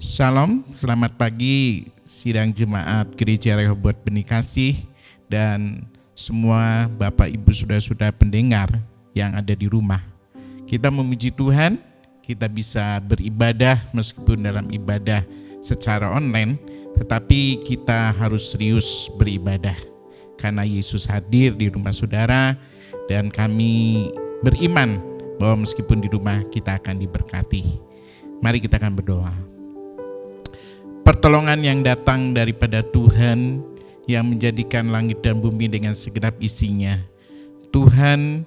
Shalom, selamat pagi sidang jemaat Gereja Rehoboth Benih Kasih dan semua Bapak Ibu Saudara-saudara pendengar yang ada di rumah. Kita memuji Tuhan, kita bisa beribadah meskipun dalam ibadah secara online, tetapi kita harus serius beribadah karena Yesus hadir di rumah saudara dan kami beriman bahwa meskipun di rumah kita akan diberkati. Mari kita akan berdoa. Pertolongan yang datang daripada Tuhan yang menjadikan langit dan bumi dengan segenap isinya. Tuhan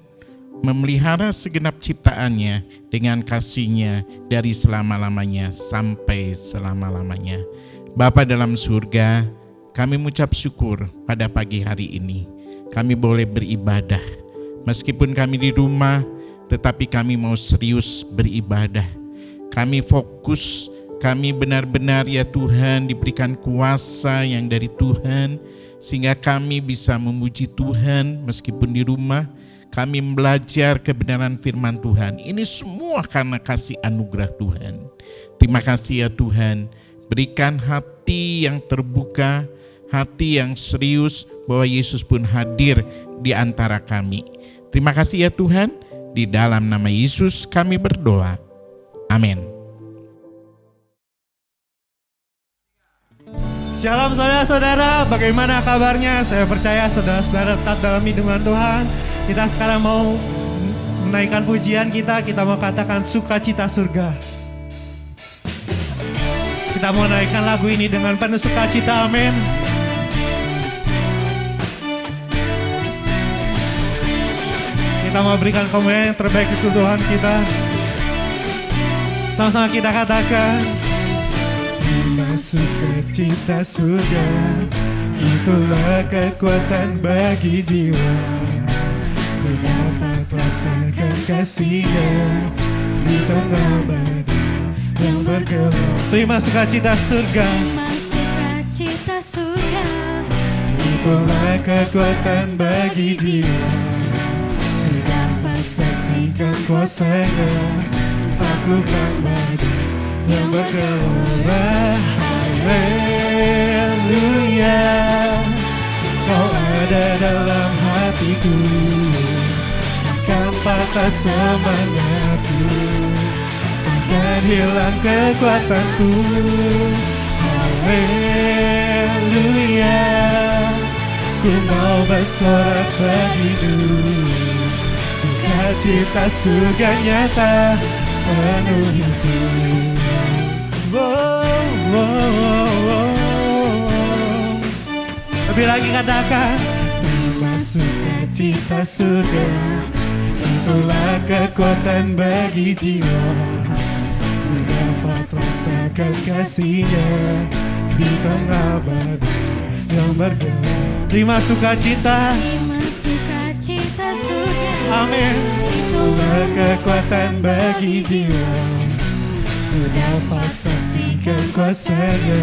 memelihara segenap ciptaannya dengan kasih-Nya dari selama-lamanya sampai selama-lamanya. Bapa dalam surga, kami mengucap syukur pada pagi hari ini. Kami boleh beribadah. Meskipun kami di rumah, tetapi kami mau serius beribadah. Kami fokus. Kami benar-benar ya Tuhan diberikan kuasa yang dari Tuhan sehingga kami bisa memuji Tuhan meskipun di rumah. Kami belajar kebenaran firman Tuhan. Ini semua karena kasih anugerah Tuhan. Terima kasih ya Tuhan. Berikan hati yang terbuka, hati yang serius bahwa Yesus pun hadir di antara kami. Terima kasih ya Tuhan. Di dalam nama Yesus kami berdoa. Amin. Shalom saudara-saudara, bagaimana kabarnya? Saya percaya saudara-saudara tetap dalam lindungan Tuhan. Kita sekarang mau menaikkan pujian kita mau katakan sukacita surga. Kita mau naikkan lagu ini dengan penuh sukacita, amin. Kita mau berikan kemuliaan yang terbaik itu Tuhan kita. Sama-sama kita katakan, sukacita surga, itulah kekuatan bagi jiwa. Ku dapat rasakan kasih-Nya di tengah badai yang bergelap. Terima sukacita surga. Terima sukacita surga, Itulah kekuatan bagi jiwa. Ku dapat saksikan kuasa-Nya, taklukkan badai yang bergelora. Haleluya, Kau ada dalam hatiku, takkan patah semangatku, takkan hilang kekuatanku. Haleluya, ku mau bersorak bagimu, sukacita surga nyata penuhiku. Lebih lagi katakan, terima sukacita surga, itulah kekuatan bagi jiwa. Ku dapat rasakan kasih-Nya di tengah badai yang bergelap. Terima sukacita, terima sukacita surga, amin. Itulah kekuatan bagi jiwa. Ku dapat saksikan kuasa-Nya,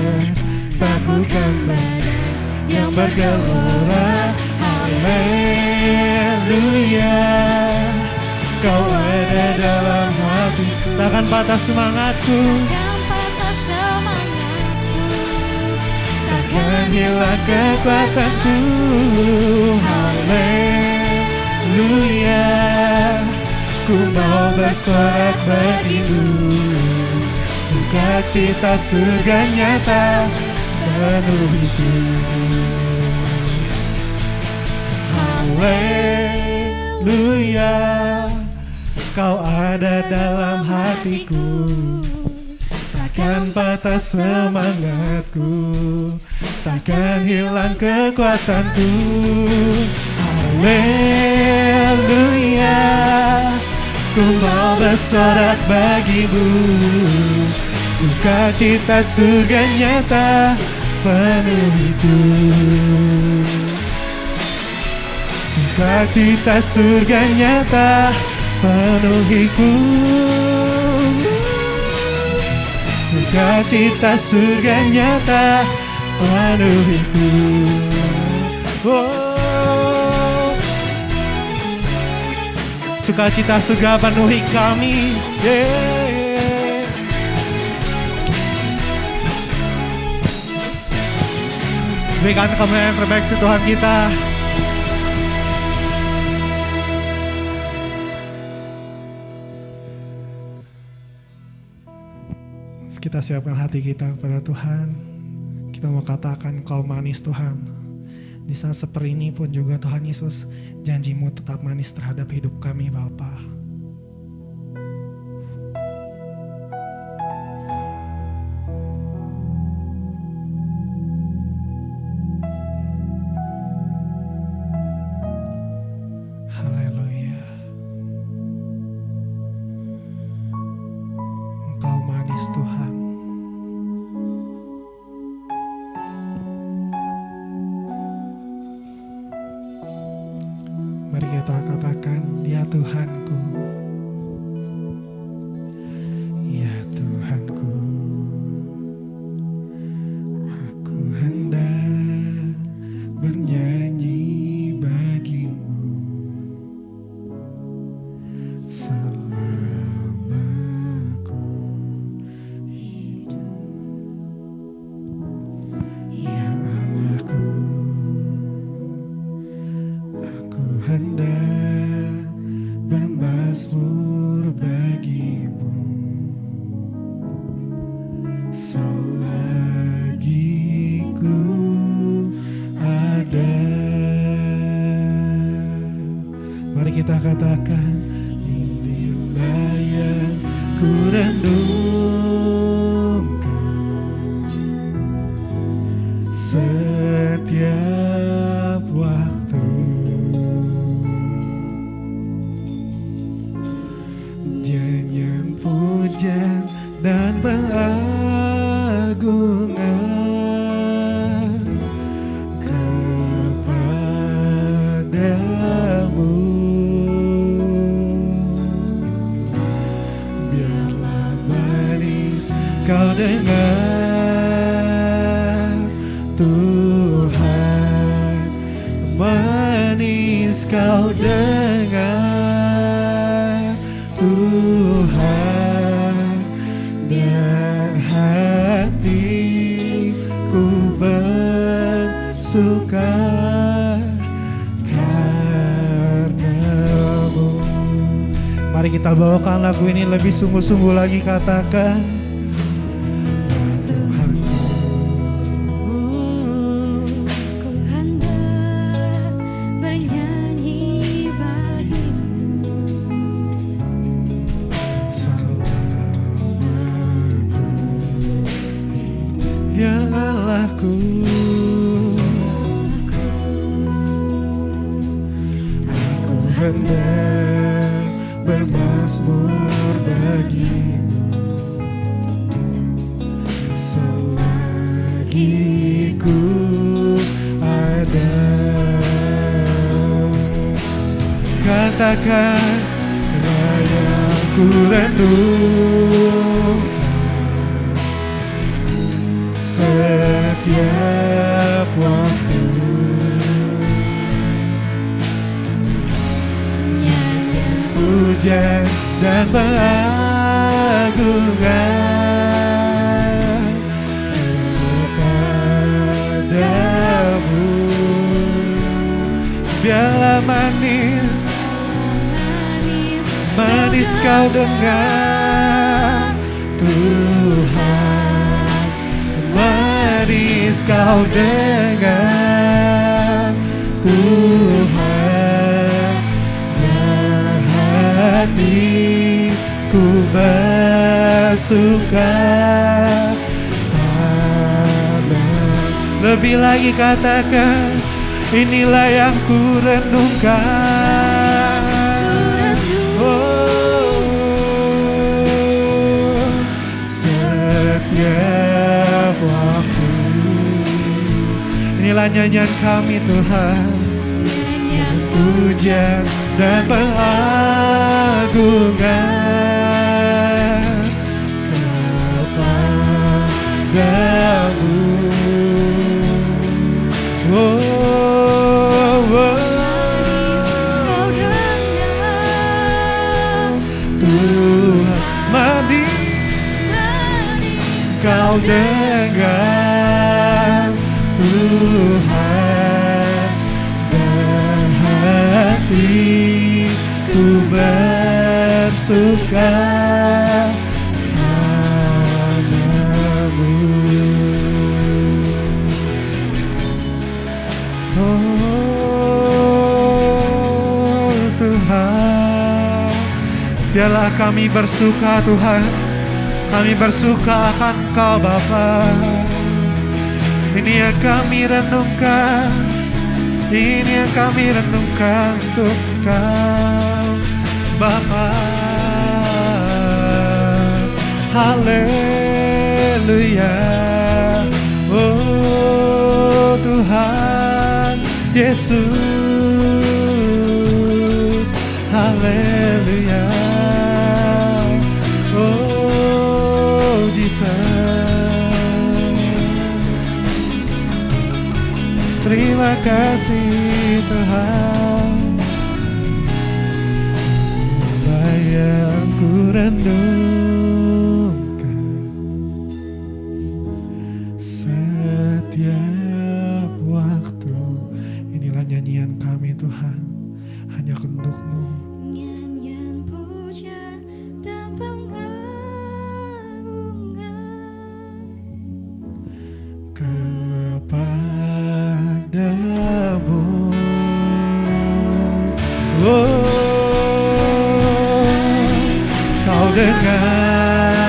taklukkan badai yang bergelora. Haleluya, Kau ada dalam hatiku, takkan patah semangatku, takkan patah semangatku, takkan hilang kekuatanku. Haleluya, ku mau bersorak bagimu, sukacita surga nyata penuhiku. Haleluya, Kau ada dalam hatiku, takkan patah semangatku, takkan hilang kekuatanku. Haleluya, ku mau bersorak bagimu, sukacita surga nyata penuhiku. Sukacita surga nyata penuhiku, sukacita surga nyata penuhiku. Oh, sukacita surga penuhi kami. Yeah. Berikan kemuliaan yang terbaik untuk Tuhan kita. Kita siapkan hati kita kepada Tuhan. Kita mau katakan Kau manis Tuhan. Di saat seperti ini pun juga Tuhan Yesus, janji-Mu tetap manis terhadap hidup kami Bapa. Haleluya. Engkau manis Tuhan. Mari kita katakan, ya Tuhanku, ya Tuhanku, aku hendak bernyanyi bagimu selama ku hidup, ya Allahku. Aku hendak bermazmur bagimu selagi ku ada. Mari kita katakan, inilah yang ku renungkan setiap waktu. Nyanyian pujian dan pengagungan kepadamu. Biarlah manis kau dengar Tuhan, manis kau dengar Tuhan, dan hatiku bersuka karena-Mu. Mari kita bawakan lagu ini lebih sungguh-sungguh lagi, katakan, ya Tuhanku, Ku hendak bernyanyi bagimu selamaku, ya Allahku. Aku hendak bermazmur bagimu selagi ku ada. Katakan, yang ku renungkan setiap waktu. Nyanyian Pujian dan pengagungan kepadamu. Biarlah manis, manis manis kau dengar Tuhan, manis kau dengar Tuhan, dan hatiku bersuka. Lebih lagi katakan, inilah yang ku renungkan. Oh, setiap waktu. Inilah nyanyian kami Tuhan, nyanyian pujian dan pengagungan kepadamu. Oh, oh, kau dengar Tuhan, manis kau dengar Tuhan. Tuhan, berhatiku bersuka padamu. Oh Tuhan, biarlah kami bersuka Tuhan, kami bersuka akan Kau Bapa. Ini yang kami renungkan, ini yang kami renungkan untuk Kau Bapa. Haleluya. Oh Tuhan Yesus, haleluya. Oh Jesus, terima kasih Tuhan. Apa yang ku renungkan setiap waktu. Inilah nyanyian kami Tuhan, hanya untuk-Mu. Nyanyian puja dan pengagungan Kepadamu. Oh, Kau dengar,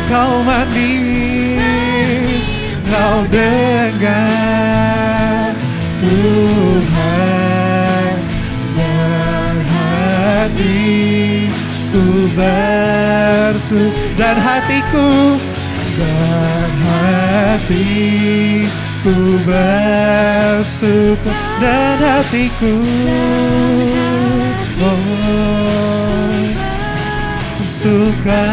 Kau manis, Kau dengar, Tuhan berhatiku bersuka dan hatiku bersuka dan hatiku bersuka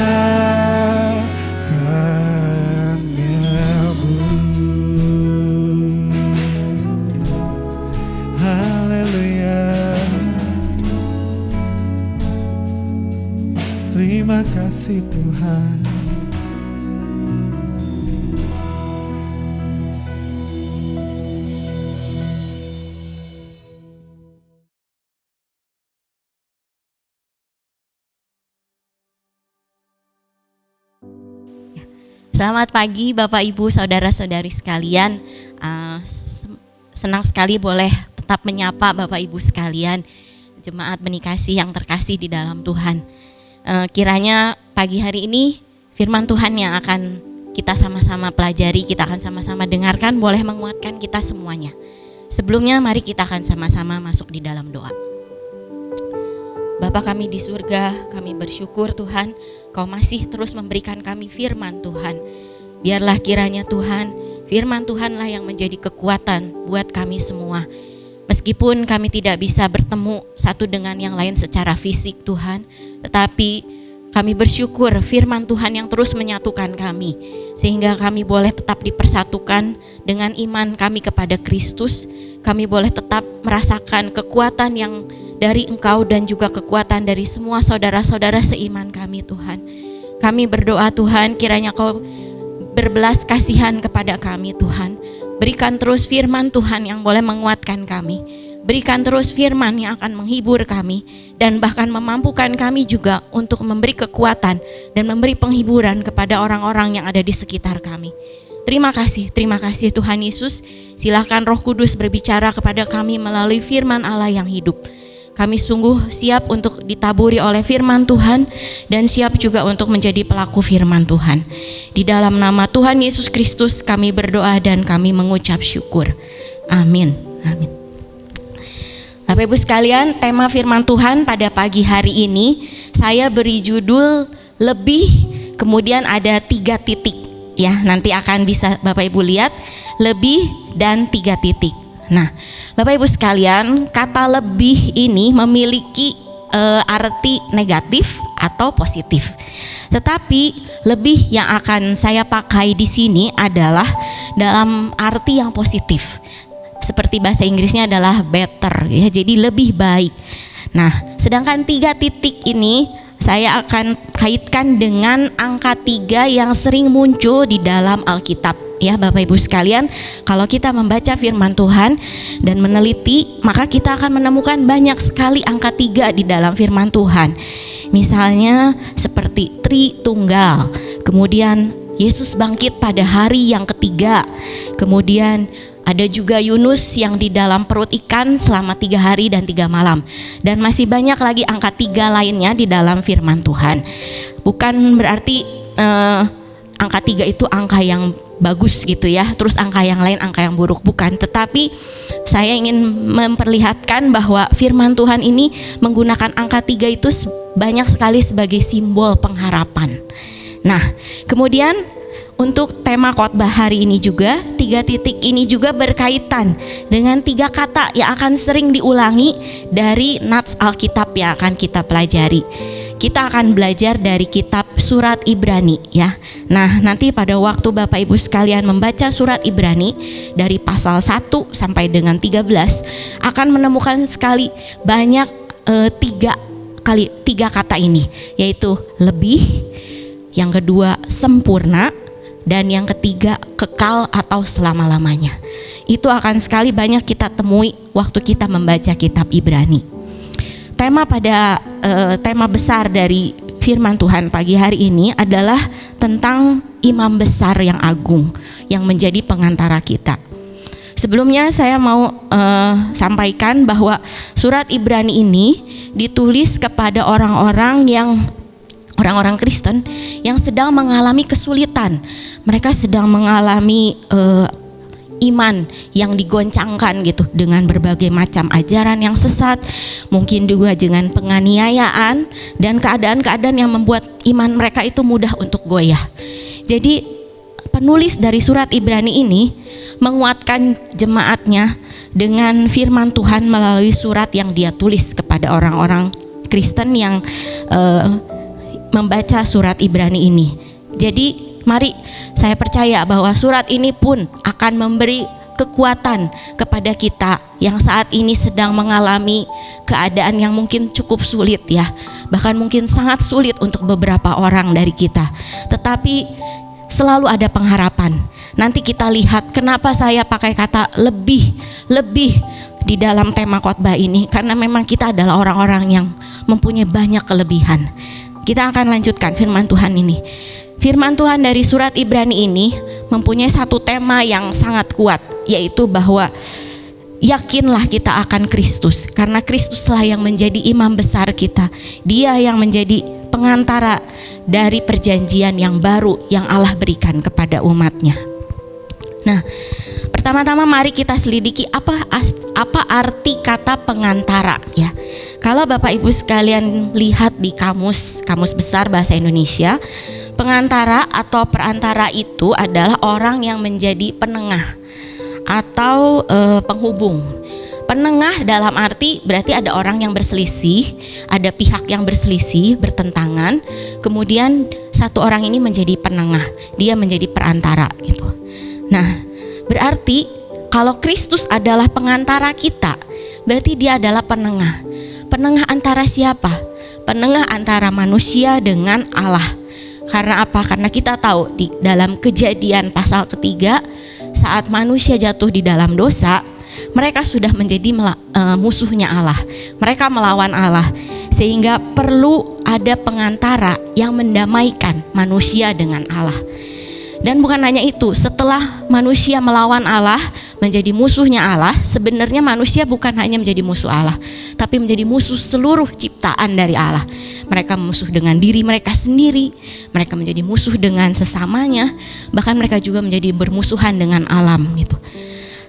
padamu. Haleluya. Terima kasih Tuhan. Selamat pagi Bapak Ibu Saudara-saudari sekalian. Senang sekali boleh tetap menyapa Bapak Ibu sekalian, jemaat benih kasih yang terkasih di dalam Tuhan. Kiranya pagi hari ini firman Tuhan yang akan kita sama-sama pelajari, kita akan sama-sama dengarkan, boleh menguatkan kita semuanya. Sebelumnya mari kita akan sama-sama masuk di dalam doa. Bapa kami di surga, kami bersyukur Tuhan, Kau masih terus memberikan kami firman Tuhan. Biarlah kiranya Tuhan, firman Tuhanlah yang menjadi kekuatan buat kami semua. Meskipun kami tidak bisa bertemu satu dengan yang lain secara fisik Tuhan, tetapi kami bersyukur firman Tuhan yang terus menyatukan kami, sehingga kami boleh tetap dipersatukan dengan iman kami kepada Kristus. Kami boleh tetap merasakan kekuatan yang dari Engkau dan juga kekuatan dari semua saudara-saudara seiman kami Tuhan. Kami berdoa Tuhan, kiranya Kau berbelas kasihan kepada kami Tuhan. Berikan terus firman Tuhan yang boleh menguatkan kami. Berikan terus firman yang akan menghibur kami dan bahkan memampukan kami juga untuk memberi kekuatan dan memberi penghiburan kepada orang-orang yang ada di sekitar kami. Terima kasih Tuhan Yesus. Silakan Roh Kudus berbicara kepada kami melalui firman Allah yang hidup. Kami sungguh siap untuk ditaburi oleh firman Tuhan dan siap juga untuk menjadi pelaku firman Tuhan. Di dalam nama Tuhan Yesus Kristus kami berdoa dan kami mengucap syukur. Amin. Amin. Bapak Ibu sekalian, tema firman Tuhan pada pagi hari ini saya beri judul lebih, kemudian ada 3 titik. Ya, nanti akan bisa Bapak Ibu lihat lebih dan 3 titik. Nah, Bapak Ibu sekalian, kata lebih ini memiliki arti negatif atau positif. Tetapi lebih yang akan saya pakai di sini adalah dalam arti yang positif. Seperti bahasa Inggrisnya adalah better, ya, jadi lebih baik. Nah, sedangkan 3 titik ini saya akan kaitkan dengan angka 3 yang sering muncul di dalam Alkitab. ya Bapak Ibu sekalian, kalau kita membaca firman Tuhan dan meneliti, maka kita akan menemukan banyak sekali angka 3 di dalam firman Tuhan. Misalnya seperti Tritunggal, kemudian Yesus bangkit pada hari yang ketiga, kemudian ada juga Yunus yang di dalam perut ikan selama 3 hari dan 3 malam. Dan masih banyak lagi angka 3 lainnya di dalam firman Tuhan. Bukan berarti angka 3 itu angka yang bagus gitu ya, terus angka yang lain angka yang buruk, bukan. Tetapi saya ingin memperlihatkan bahwa firman Tuhan ini menggunakan angka 3 itu banyak sekali sebagai simbol pengharapan. Nah, kemudian untuk tema khotbah hari ini juga, 3 titik ini juga berkaitan dengan 3 kata yang akan sering diulangi dari nats Alkitab yang akan kita pelajari. Kita akan belajar dari kitab surat Ibrani ya. Nah, nanti pada waktu Bapak Ibu sekalian membaca surat Ibrani dari pasal 1 sampai dengan 13 akan menemukan sekali banyak 3 kata ini, yaitu lebih, yang kedua sempurna, dan yang ketiga kekal atau selama-lamanya. Itu akan sekali banyak kita temui waktu kita membaca kitab Ibrani. Tema besar dari firman Tuhan pagi hari ini adalah tentang imam besar yang agung yang menjadi pengantara kita. Sebelumnya saya mau sampaikan bahwa surat Ibrani ini ditulis kepada orang-orang Kristen yang sedang mengalami kesulitan. Mereka sedang mengalami iman yang digoncangkan gitu dengan berbagai macam ajaran yang sesat, mungkin juga dengan penganiayaan dan keadaan-keadaan yang membuat iman mereka itu mudah untuk goyah. Jadi penulis dari surat Ibrani ini menguatkan jemaatnya dengan firman Tuhan melalui surat yang dia tulis kepada orang-orang Kristen yang membaca surat Ibrani ini. Jadi mari saya percaya bahwa surat ini pun akan memberi kekuatan kepada kita yang saat ini sedang mengalami keadaan yang mungkin cukup sulit ya. Bahkan mungkin sangat sulit untuk beberapa orang dari kita. Tetapi selalu ada pengharapan. Nanti kita lihat kenapa saya pakai kata lebih di dalam tema khotbah ini, karena memang kita adalah orang-orang yang mempunyai banyak kelebihan. Kita akan lanjutkan firman Tuhan ini. Firman Tuhan dari surat Ibrani ini mempunyai satu tema yang sangat kuat, yaitu bahwa yakinlah kita akan Kristus, karena Kristuslah yang menjadi imam besar kita. Dia yang menjadi pengantara dari perjanjian yang baru yang Allah berikan kepada umatnya. Nah, pertama-tama mari kita selidiki apa arti kata pengantara ya. Kalau Bapak Ibu sekalian lihat di kamus besar bahasa Indonesia, pengantara atau perantara itu adalah orang yang menjadi penengah atau penghubung. Penengah dalam arti berarti ada orang yang berselisih, ada pihak yang berselisih, bertentangan, kemudian satu orang ini menjadi penengah, dia menjadi perantara gitu. Nah, berarti kalau Kristus adalah pengantara kita, berarti dia adalah penengah. Penengah antara siapa? Penengah antara manusia dengan Allah. Karena apa? Karena kita tahu di dalam Kejadian pasal ketiga, saat manusia jatuh di dalam dosa, mereka sudah menjadi musuhnya Allah. Mereka melawan Allah, sehingga perlu ada pengantara yang mendamaikan manusia dengan Allah. Dan bukan hanya itu, setelah manusia melawan Allah, menjadi musuhnya Allah, sebenarnya manusia bukan hanya menjadi musuh Allah, tapi menjadi musuh seluruh ciptaan dari Allah. Mereka musuh dengan diri mereka sendiri, mereka menjadi musuh dengan sesamanya, bahkan mereka juga menjadi bermusuhan dengan alam gitu.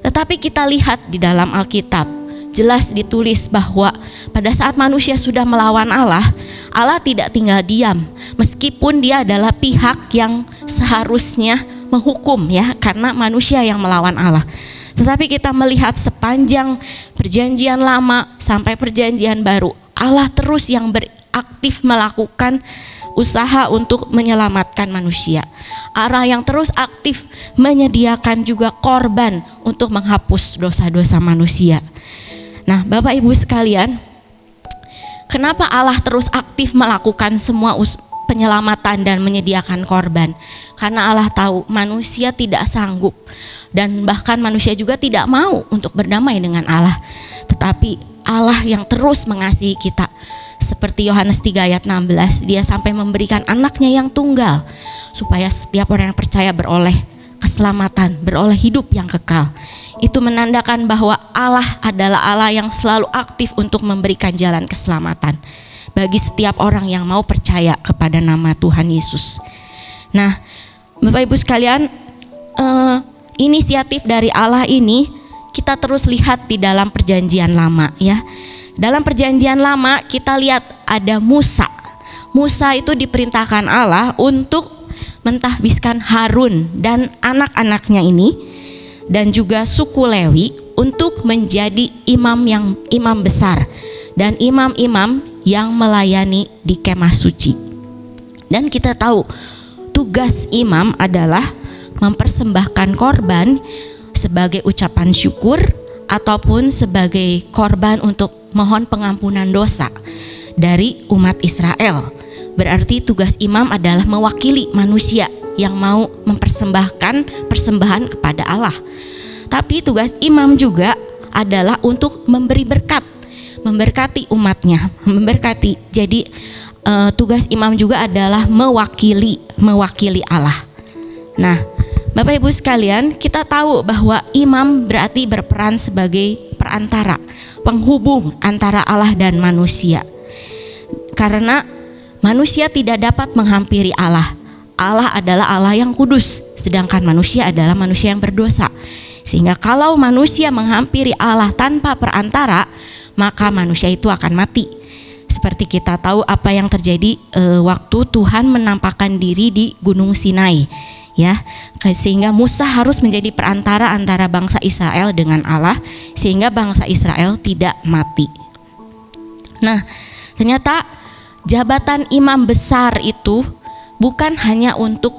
Tetapi kita lihat di dalam Alkitab, jelas ditulis bahwa pada saat manusia sudah melawan Allah, Allah tidak tinggal diam, meskipun dia adalah pihak yang seharusnya menghukum ya, karena manusia yang melawan Allah. Tetapi kita melihat sepanjang perjanjian lama sampai perjanjian baru, Allah terus yang beraktif melakukan usaha untuk menyelamatkan manusia. Allah yang terus aktif menyediakan juga korban untuk menghapus dosa-dosa manusia. Nah, Bapak Ibu sekalian, kenapa Allah terus aktif melakukan semua penyelamatan dan menyediakan korban. Karena Allah tahu manusia tidak sanggup dan bahkan manusia juga tidak mau untuk berdamai dengan Allah. Tetapi Allah yang terus mengasihi kita. Seperti Yohanes 3 ayat 16, dia sampai memberikan anaknya yang tunggal supaya setiap orang yang percaya beroleh keselamatan, beroleh hidup yang kekal. Itu menandakan bahwa Allah adalah Allah yang selalu aktif untuk memberikan jalan keselamatan bagi setiap orang yang mau percaya kepada nama Tuhan Yesus. Nah, Bapak Ibu sekalian, inisiatif dari Allah ini kita terus lihat di dalam perjanjian lama ya. Dalam perjanjian lama kita lihat ada Musa. Musa itu diperintahkan Allah untuk mentahbiskan Harun dan anak-anaknya ini dan juga suku Lewi untuk menjadi imam besar dan imam-imam yang melayani di kemah suci. Dan kita tahu tugas imam adalah mempersembahkan korban sebagai ucapan syukur ataupun sebagai korban untuk mohon pengampunan dosa dari umat Israel. Berarti tugas imam adalah mewakili manusia yang mau mempersembahkan persembahan kepada Allah. Tapi tugas imam juga adalah untuk memberi berkat, memberkati umatnya, memberkati. Jadi tugas imam juga adalah mewakili Allah. Nah, Bapak Ibu sekalian, kita tahu bahwa imam berarti berperan sebagai perantara, penghubung antara Allah dan manusia. Karena manusia tidak dapat menghampiri Allah. Allah adalah Allah yang kudus, sedangkan manusia adalah manusia yang berdosa. Sehingga kalau manusia menghampiri Allah tanpa perantara, maka manusia itu akan mati. Seperti kita tahu apa yang terjadi waktu Tuhan menampakkan diri di Gunung Sinai. Ya, sehingga Musa harus menjadi perantara antara bangsa Israel dengan Allah sehingga bangsa Israel tidak mati. Nah, ternyata jabatan imam besar itu bukan hanya untuk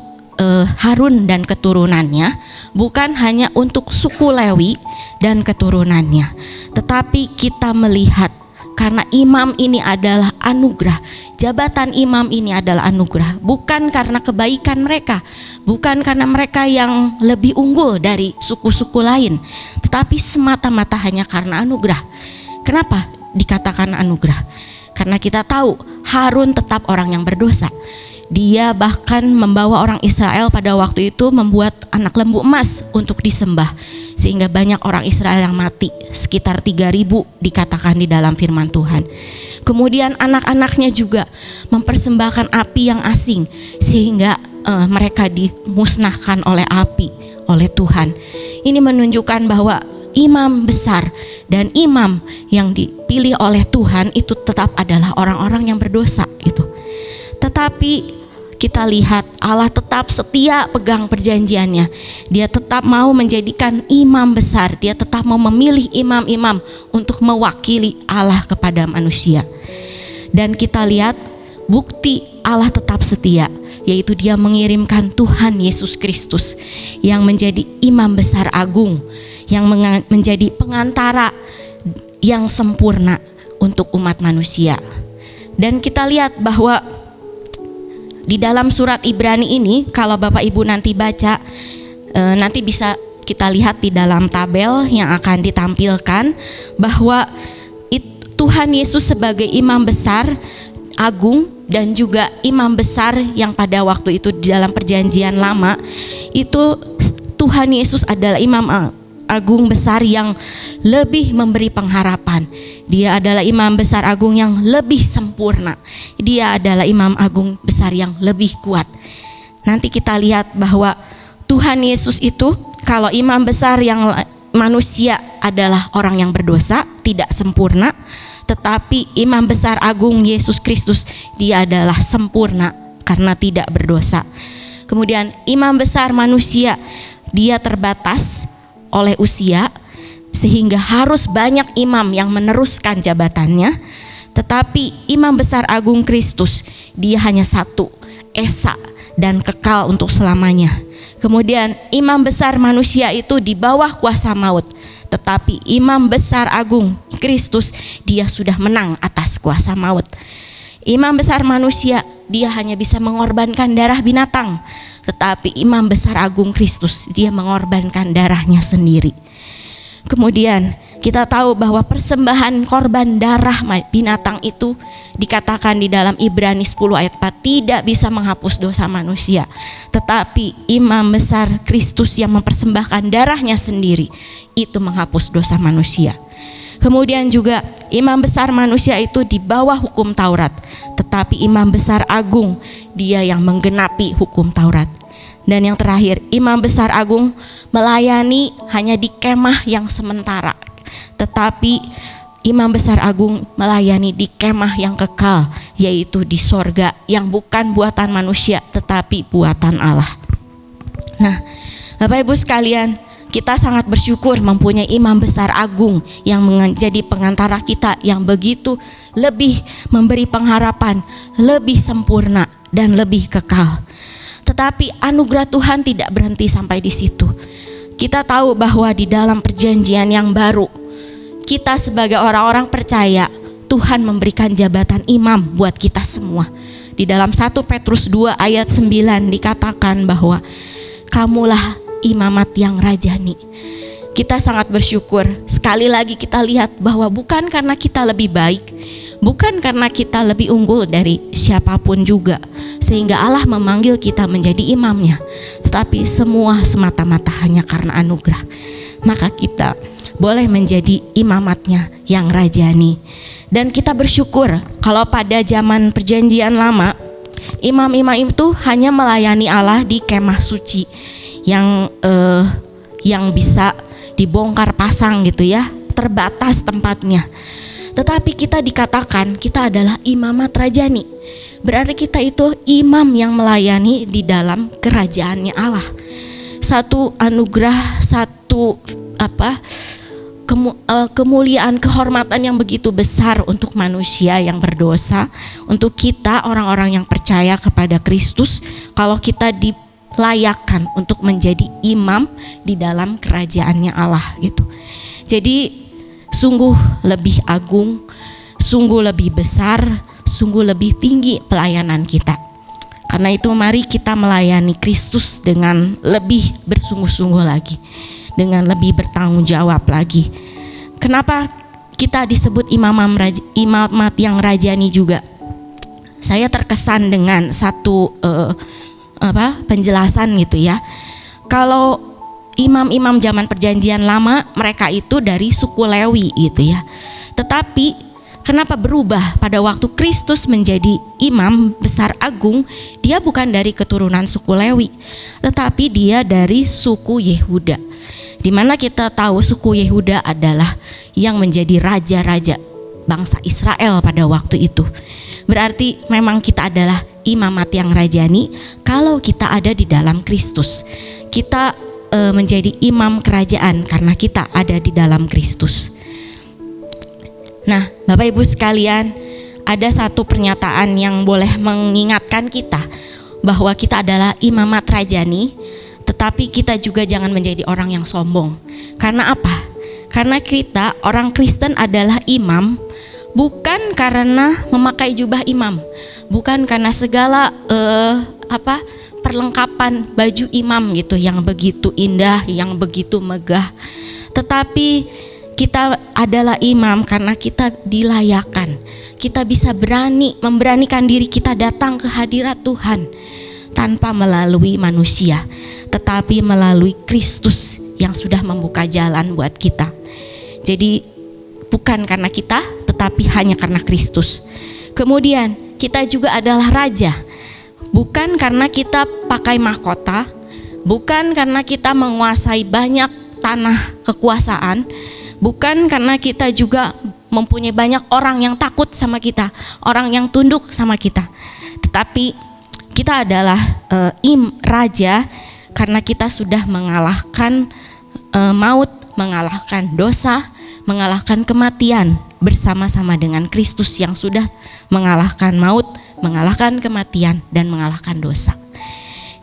Harun dan keturunannya, bukan hanya untuk suku Lewi dan keturunannya, tetapi kita melihat karena imam ini adalah anugerah. Jabatan imam ini adalah anugerah, bukan karena kebaikan mereka, bukan karena mereka yang lebih unggul dari suku-suku lain, tetapi semata-mata hanya karena anugerah. Kenapa dikatakan anugerah? Karena kita tahu Harun tetap orang yang berdosa. Dia bahkan membawa orang Israel pada waktu itu membuat anak lembu emas untuk disembah, sehingga banyak orang Israel yang mati, sekitar 3.000 dikatakan di dalam firman Tuhan. Kemudian anak-anaknya juga mempersembahkan api yang asing, sehingga mereka dimusnahkan oleh api, oleh Tuhan. Ini menunjukkan bahwa imam besar dan imam yang dipilih oleh Tuhan itu tetap adalah orang-orang yang berdosa itu. Tetapi kita lihat Allah tetap setia pegang perjanjiannya. Dia tetap mau menjadikan imam besar. Dia tetap mau memilih imam-imam untuk mewakili Allah kepada manusia. Dan kita lihat bukti Allah tetap setia, yaitu dia mengirimkan Tuhan Yesus Kristus yang menjadi imam besar agung, yang menjadi pengantara yang sempurna untuk umat manusia. Dan kita lihat bahwa di dalam surat Ibrani ini, kalau Bapak Ibu nanti baca, nanti bisa kita lihat di dalam tabel yang akan ditampilkan bahwa Tuhan Yesus sebagai imam besar agung dan juga imam besar yang pada waktu itu di dalam perjanjian lama itu, Tuhan Yesus adalah imam agung besar yang lebih memberi pengharapan. Dia adalah imam besar agung yang lebih sempurna. Dia adalah imam agung besar yang lebih kuat. Nanti kita lihat bahwa Tuhan Yesus itu, kalau imam besar yang manusia adalah orang yang berdosa, tidak sempurna, tetapi imam besar agung Yesus Kristus, dia adalah sempurna karena tidak berdosa. Kemudian imam besar manusia, dia terbatas oleh usia, sehingga harus banyak imam yang meneruskan jabatannya. Tetapi imam besar agung Kristus, dia hanya satu, esa dan kekal untuk selamanya. Kemudian imam besar manusia itu di bawah kuasa maut, tetapi imam besar agung Kristus, dia sudah menang atas kuasa maut. Imam besar manusia, dia hanya bisa mengorbankan darah binatang, tetapi imam besar agung Kristus, dia mengorbankan darahnya sendiri. Kemudian kita tahu bahwa persembahan korban darah binatang itu dikatakan di dalam Ibrani 10 ayat 4 tidak bisa menghapus dosa manusia, tetapi imam besar Kristus yang mempersembahkan darahnya sendiri itu menghapus dosa manusia. Kemudian juga imam besar manusia itu di bawah hukum Taurat, tetapi imam besar agung dia yang menggenapi hukum Taurat. Dan yang terakhir, imam besar agung melayani hanya di kemah yang sementara, tetapi imam besar agung melayani di kemah yang kekal, yaitu di sorga yang bukan buatan manusia tetapi buatan Allah. Nah, Bapak Ibu sekalian, kita sangat bersyukur mempunyai imam besar agung yang menjadi pengantara kita, yang begitu lebih memberi pengharapan, lebih sempurna dan lebih kekal. Tetapi anugerah Tuhan tidak berhenti sampai di situ. Kita tahu bahwa di dalam perjanjian yang baru, kita sebagai orang-orang percaya, Tuhan memberikan jabatan imam buat kita semua. Di dalam 1 Petrus 2 ayat 9 dikatakan bahwa kamulah imamat yang rajani. Kita sangat bersyukur. Sekali lagi kita lihat bahwa bukan karena kita lebih baik, bukan karena kita lebih unggul dari siapapun juga, sehingga Allah memanggil kita menjadi imamnya, tetapi semua semata-mata hanya karena anugerah. Maka kita boleh menjadi imamatnya yang rajani. Dan kita bersyukur kalau pada zaman perjanjian lama, imam-imam itu hanya melayani Allah di kemah suci yang bisa dibongkar pasang gitu ya, terbatas tempatnya. Tetapi kita dikatakan kita adalah imamat rajani. Berarti kita itu imam yang melayani di dalam kerajaannya Allah. Satu anugerah, satu kemuliaan, kehormatan yang begitu besar untuk manusia yang berdosa, untuk kita orang-orang yang percaya kepada Kristus, kalau kita dilayakkan untuk menjadi imam di dalam kerajaannya Allah gitu. Jadi sungguh lebih agung, sungguh lebih besar, sungguh lebih tinggi pelayanan kita. Karena itu mari kita melayani Kristus dengan lebih bersungguh-sungguh lagi, dengan lebih bertanggung jawab lagi. Kenapa kita disebut imamat yang rajani juga? Saya terkesan dengan satu penjelasan gitu ya. Kalau imam-imam zaman perjanjian lama, mereka itu dari suku Lewi gitu ya. Tetapi kenapa berubah pada waktu Kristus menjadi imam besar agung? Dia bukan dari keturunan suku Lewi, tetapi dia dari suku Yehuda. Di mana kita tahu suku Yehuda adalah yang menjadi raja-raja bangsa Israel pada waktu itu. Berarti memang kita adalah imamat yang rajani kalau kita ada di dalam Kristus. Kita menjadi imam kerajaan karena kita ada di dalam Kristus. Nah, Bapak Ibu sekalian, ada satu pernyataan yang boleh mengingatkan kita bahwa kita adalah imamat rajani, tetapi kita juga jangan menjadi orang yang sombong. Karena apa? Karena kita orang Kristen adalah imam bukan karena memakai jubah imam, bukan karena segala perlengkapan baju imam gitu yang begitu indah, yang begitu megah, tetapi kita adalah imam karena kita dilayakkan. Kita bisa memberanikan diri kita datang ke hadirat Tuhan tanpa melalui manusia, tetapi melalui Kristus yang sudah membuka jalan buat kita. Jadi bukan karena kita, tetapi hanya karena Kristus. Kemudian kita juga adalah raja, bukan karena kita pakai mahkota, bukan karena kita menguasai banyak tanah kekuasaan, bukan karena kita juga mempunyai banyak orang yang takut sama kita, orang yang tunduk sama kita. Tetapi kita adalah raja karena kita sudah mengalahkan maut, mengalahkan dosa, mengalahkan kematian bersama-sama dengan Kristus yang sudah mengalahkan maut, mengalahkan kematian, dan mengalahkan dosa.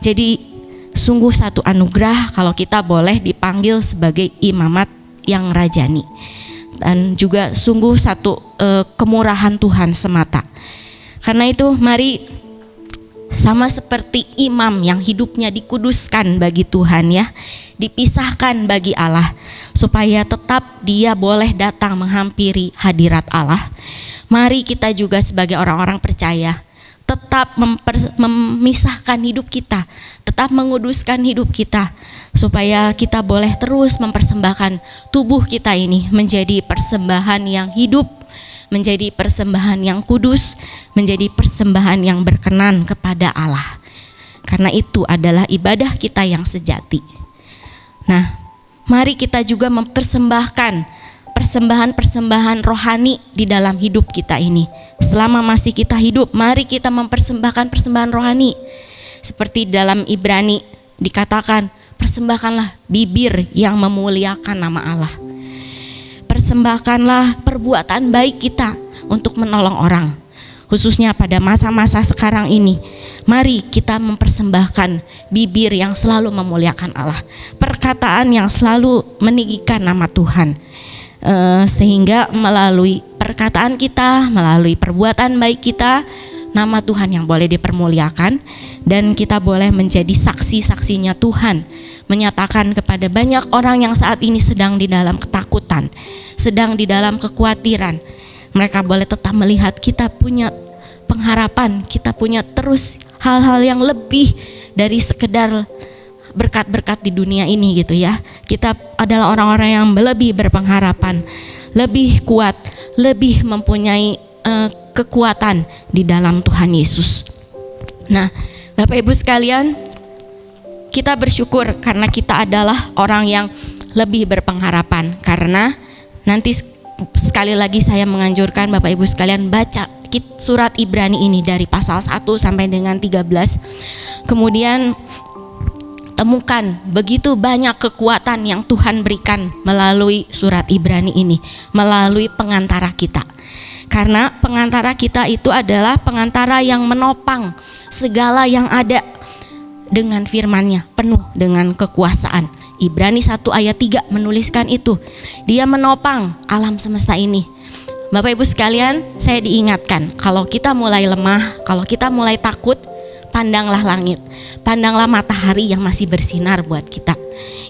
Jadi sungguh satu anugerah kalau kita boleh dipanggil sebagai imamat yang rajani, dan juga sungguh satu kemurahan Tuhan semata. Karena itu mari sama seperti imam yang hidupnya dikuduskan bagi Tuhan ya, dipisahkan bagi Allah supaya tetap dia boleh datang menghampiri hadirat Allah. Mari kita juga sebagai orang-orang percaya tetap memisahkan hidup kita, tetap menguduskan hidup kita supaya kita boleh terus mempersembahkan tubuh kita ini menjadi persembahan yang hidup, menjadi persembahan yang kudus, menjadi persembahan yang berkenan kepada Allah. Karena itu adalah ibadah kita yang sejati. Nah, mari kita juga mempersembahkan persembahan-persembahan rohani di dalam hidup kita ini. Selama masih kita hidup, mari kita mempersembahkan persembahan rohani. Seperti dalam Ibrani dikatakan, persembahkanlah bibir yang memuliakan nama Allah. Persembahkanlah perbuatan baik kita untuk menolong orang. Khususnya pada masa-masa sekarang ini, mari kita mempersembahkan bibir yang selalu memuliakan Allah, perkataan yang selalu meninggikan nama Tuhan. Sehingga melalui perkataan kita, melalui perbuatan baik kita, nama Tuhan yang boleh dipermuliakan, dan kita boleh menjadi saksi-saksinya Tuhan, menyatakan kepada banyak orang yang saat ini sedang di dalam ketakutan, sedang di dalam kekhawatiran, mereka boleh tetap melihat kita punya pengharapan, kita punya terus hal-hal yang lebih dari sekedar berkat-berkat di dunia ini gitu ya. Kita adalah orang-orang yang lebih berpengharapan, lebih kuat, lebih mempunyai kekuatan di dalam Tuhan Yesus. Nah, Bapak Ibu sekalian, kita bersyukur karena kita adalah orang yang lebih berpengharapan. Karena nanti sekali lagi saya menganjurkan Bapak Ibu sekalian baca surat Ibrani ini dari pasal 1 sampai dengan 13. Kemudian temukan begitu banyak kekuatan yang Tuhan berikan melalui surat Ibrani ini, melalui pengantara kita. Karena pengantara kita itu adalah pengantara yang menopang segala yang ada dengan firman-Nya, penuh dengan kekuasaan. Ibrani 1 ayat 3 menuliskan itu. Dia menopang alam semesta ini. Bapak Ibu sekalian, saya diingatkan, kalau kita mulai lemah, kalau kita mulai takut, pandanglah langit, pandanglah matahari yang masih bersinar buat kita.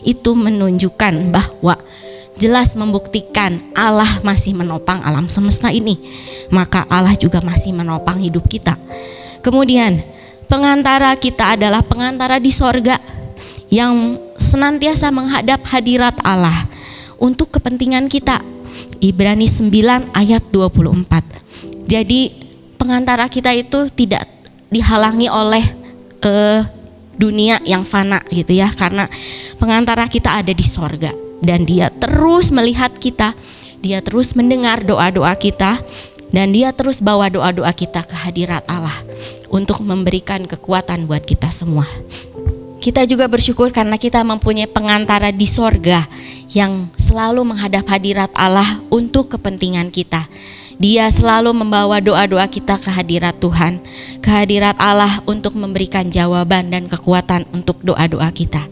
Itu menunjukkan bahwa jelas membuktikan Allah masih menopang alam semesta ini. Maka Allah juga masih menopang hidup kita. Kemudian pengantara kita adalah pengantara di sorga yang senantiasa menghadap hadirat Allah untuk kepentingan kita. Ibrani 9 ayat 24. Jadi pengantara kita itu tidak dihalangi oleh dunia yang fana gitu ya, karena pengantara kita ada di sorga dan dia terus melihat kita, dia terus mendengar doa-doa kita, dan dia terus bawa doa-doa kita ke hadirat Allah untuk memberikan kekuatan buat kita semua. Kita juga bersyukur karena kita mempunyai pengantara di sorga yang selalu menghadap hadirat Allah untuk kepentingan kita. Dia selalu membawa doa-doa kita ke hadirat Tuhan, ke hadirat Allah untuk memberikan jawaban dan kekuatan untuk doa-doa kita.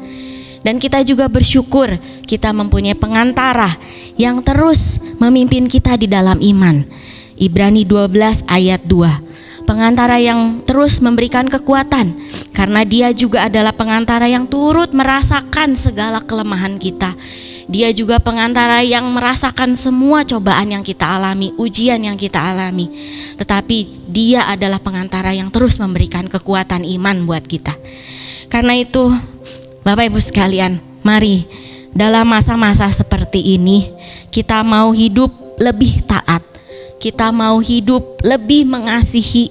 Dan kita juga bersyukur kita mempunyai pengantara yang terus memimpin kita di dalam iman. Ibrani 12 ayat 2. Pengantara yang terus memberikan kekuatan karena dia juga adalah pengantara yang turut merasakan segala kelemahan kita. Dia juga pengantara yang merasakan semua cobaan yang kita alami, ujian yang kita alami. Tetapi dia adalah pengantara yang terus memberikan kekuatan iman buat kita. Karena itu, Bapak Ibu sekalian, mari dalam masa-masa seperti ini kita mau hidup lebih taat. Kita mau hidup lebih mengasihi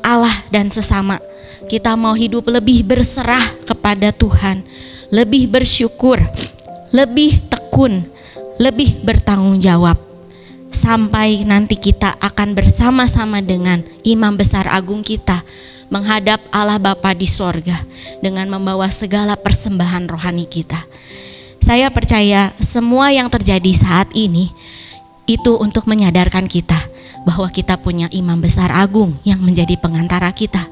Allah dan sesama. Kita mau hidup lebih berserah kepada Tuhan, lebih bersyukur, lebih tekun, lebih bertanggung jawab. Sampai nanti kita akan bersama-sama dengan Imam Besar Agung kita menghadap Allah Bapa di sorga dengan membawa segala persembahan rohani kita. Saya percaya semua yang terjadi saat ini itu untuk menyadarkan kita bahwa kita punya Imam Besar Agung yang menjadi pengantara kita.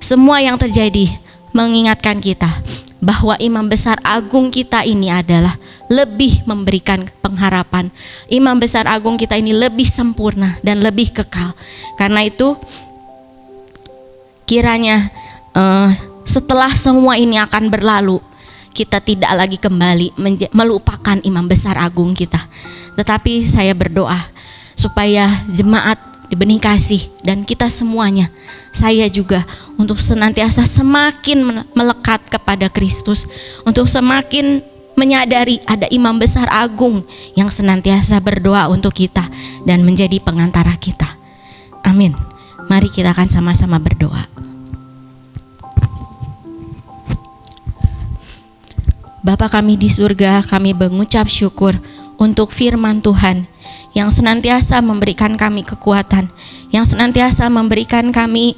Semua yang terjadi mengingatkan kita bahwa imam besar agung kita ini adalah lebih memberikan pengharapan. Imam besar agung kita ini lebih sempurna dan lebih kekal. Karena itu kiranya setelah semua ini akan berlalu, kita tidak lagi kembali melupakan imam besar agung kita. Tetapi saya berdoa supaya jemaat dibenih kasih dan kita semuanya, saya juga, untuk senantiasa semakin melekat kepada Kristus, untuk semakin menyadari ada imam besar agung yang senantiasa berdoa untuk kita dan menjadi pengantara kita. Amin. Mari kita akan sama-sama berdoa. Bapa kami di surga, kami mengucap syukur untuk firman Tuhan yang senantiasa memberikan kami kekuatan, yang senantiasa memberikan kami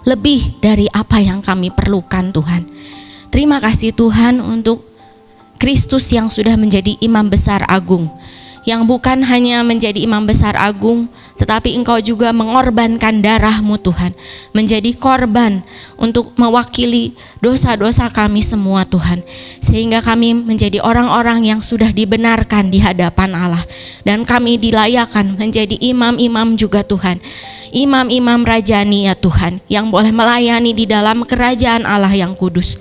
lebih dari apa yang kami perlukan Tuhan. Terima kasih Tuhan untuk Kristus yang sudah menjadi imam besar agung, yang bukan hanya menjadi imam besar agung, tetapi Engkau juga mengorbankan darah-Mu Tuhan, menjadi korban untuk mewakili dosa-dosa kami semua Tuhan, sehingga kami menjadi orang-orang yang sudah dibenarkan di hadapan Allah, dan kami dilayakan menjadi imam-imam juga Tuhan, imam-imam rajani ya Tuhan, yang boleh melayani di dalam kerajaan Allah yang kudus.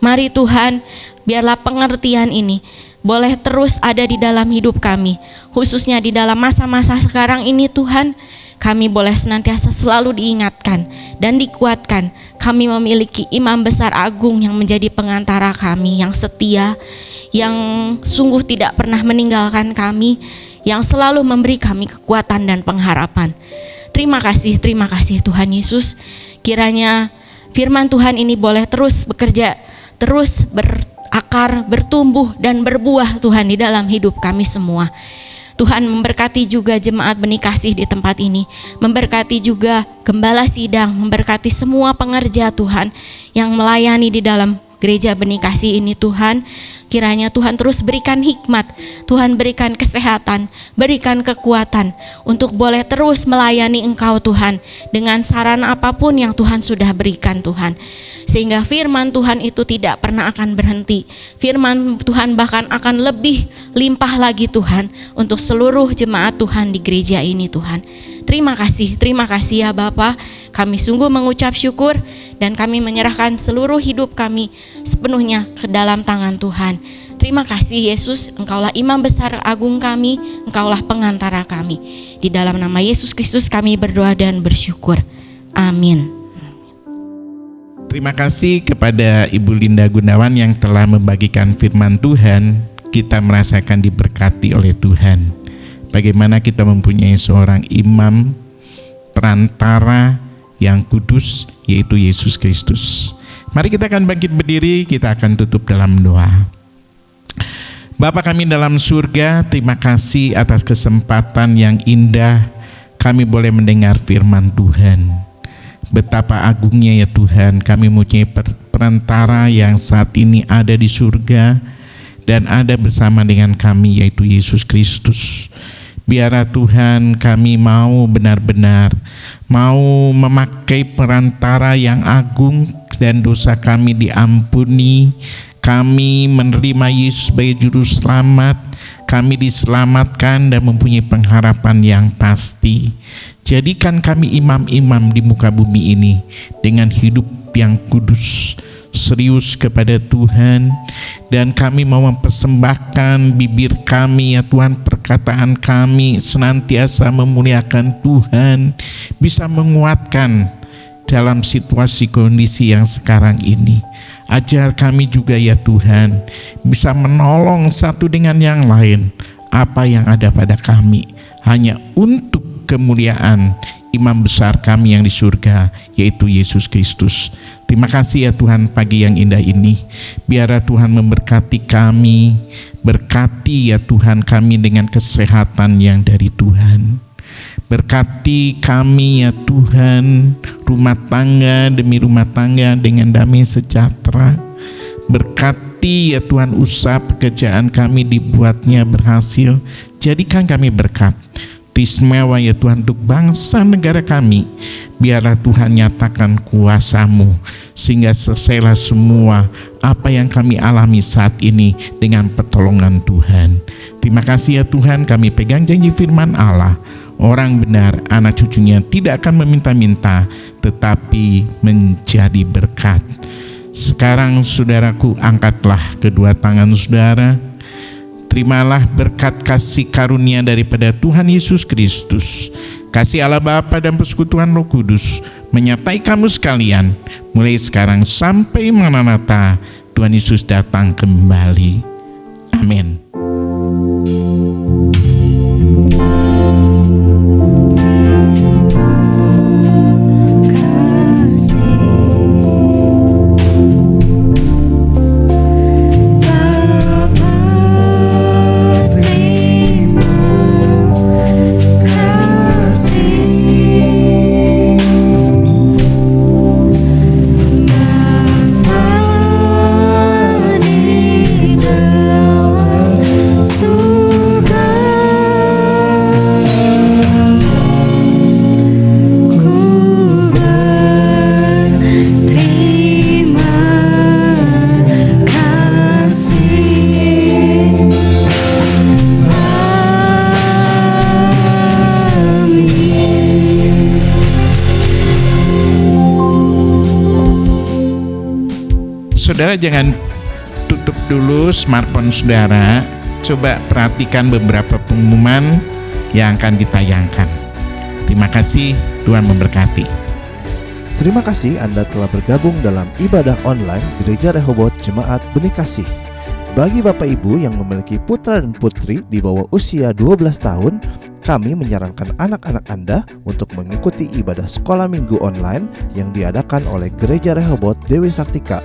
Mari Tuhan, biarlah pengertian ini boleh terus ada di dalam hidup kami, khususnya di dalam masa-masa sekarang ini Tuhan. Kami boleh senantiasa selalu diingatkan dan dikuatkan. Kami memiliki imam besar agung yang menjadi pengantara kami, yang setia, yang sungguh tidak pernah meninggalkan kami, yang selalu memberi kami kekuatan dan pengharapan. Terima kasih Tuhan Yesus. Kiranya firman Tuhan ini boleh terus bekerja, terus berakar, bertumbuh dan berbuah Tuhan di dalam hidup kami semua. Tuhan memberkati juga jemaat benih kasih di tempat ini, memberkati juga gembala sidang, memberkati semua pengerja Tuhan yang melayani di dalam gereja benih kasih ini Tuhan. Kiranya Tuhan terus berikan hikmat, Tuhan berikan kesehatan, berikan kekuatan untuk boleh terus melayani Engkau Tuhan dengan sarana apapun yang Tuhan sudah berikan Tuhan. Sehingga firman Tuhan itu tidak pernah akan berhenti. Firman Tuhan bahkan akan lebih limpah lagi Tuhan untuk seluruh jemaat Tuhan di gereja ini Tuhan. Terima kasih ya Bapa. Kami sungguh mengucap syukur dan kami menyerahkan seluruh hidup kami sepenuhnya ke dalam tangan Tuhan. Terima kasih Yesus, Engkaulah imam besar agung kami, Engkaulah pengantara kami. Di dalam nama Yesus Kristus kami berdoa dan bersyukur. Amin. Terima kasih kepada Ibu Linda Gunawan yang telah membagikan firman Tuhan. Kita merasakan diberkati oleh Tuhan. Bagaimana kita mempunyai seorang imam perantara yang kudus, yaitu Yesus Kristus. Mari kita akan bangkit berdiri, kita akan tutup dalam doa. Bapa kami dalam surga, terima kasih atas kesempatan yang indah kami boleh mendengar firman Tuhan. Betapa agungnya ya Tuhan, kami mempunyai perantara yang saat ini ada di surga dan ada bersama dengan kami, yaitu Yesus Kristus. Biarlah Tuhan kami mau benar-benar mau memakai perantara yang agung dan dosa kami diampuni. Kami menerima Yesus sebagai juru selamat. Kami diselamatkan dan mempunyai pengharapan yang pasti. Jadikan kami imam-imam di muka bumi ini dengan hidup yang kudus, serius kepada Tuhan, dan kami mau mempersembahkan bibir kami ya Tuhan, perkataan kami senantiasa memuliakan Tuhan, bisa menguatkan dalam situasi kondisi yang sekarang ini. Ajar kami juga ya Tuhan, bisa menolong satu dengan yang lain apa yang ada pada kami, hanya untuk kemuliaan imam besar kami yang di surga, yaitu Yesus Kristus. Terima kasih ya Tuhan pagi yang indah ini. Biarlah Tuhan memberkati kami, berkati ya Tuhan kami dengan kesehatan yang dari Tuhan. Berkati kami ya Tuhan, rumah tangga demi rumah tangga dengan damai sejahtera. Berkati ya Tuhan usaha pekerjaan kami dibuatnya berhasil. Jadikan kami berkat. Istimewa ya Tuhan untuk bangsa negara kami. Biarlah Tuhan nyatakan kuasa-Mu sehingga selesailah semua apa yang kami alami saat ini dengan pertolongan Tuhan. Terima kasih ya Tuhan, kami pegang janji firman Allah. Orang benar, anak cucunya tidak akan meminta-minta, tetapi menjadi berkat. Sekarang saudaraku, angkatlah kedua tangan saudara. Terimalah berkat kasih karunia daripada Tuhan Yesus Kristus. Kasih Allah Bapa dan persekutuan Roh Kudus menyertai kamu sekalian, mulai sekarang sampai Maranatha, Tuhan Yesus datang kembali. Amin. Saudara jangan tutup dulu smartphone saudara. Coba perhatikan beberapa pengumuman yang akan ditayangkan. Terima kasih, Tuhan memberkati. Terima kasih Anda telah bergabung dalam ibadah online Gereja Rehoboth Jemaat Benih Kasih. Bagi Bapak Ibu yang memiliki putra dan putri di bawah usia 12 tahun, kami menyarankan anak-anak Anda untuk mengikuti ibadah sekolah minggu online yang diadakan oleh Gereja Rehoboth Dewi Sartika.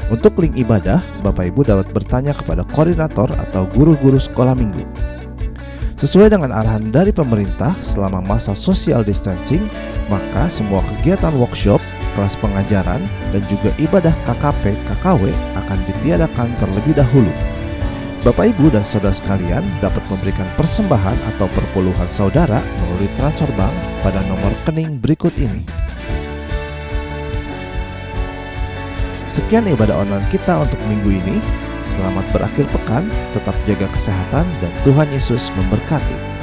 Untuk link ibadah, Bapak Ibu dapat bertanya kepada koordinator atau guru-guru sekolah minggu. Sesuai dengan arahan dari pemerintah selama masa social distancing, maka semua kegiatan workshop, kelas pengajaran, dan juga ibadah KKP, KKW akan ditiadakan terlebih dahulu. Bapak Ibu dan saudara sekalian dapat memberikan persembahan atau perpuluhan saudara melalui transfer bank pada nomor rekening berikut ini. Sekian ibadah online kita untuk minggu ini. Selamat berakhir pekan, tetap jaga kesehatan, dan Tuhan Yesus memberkati.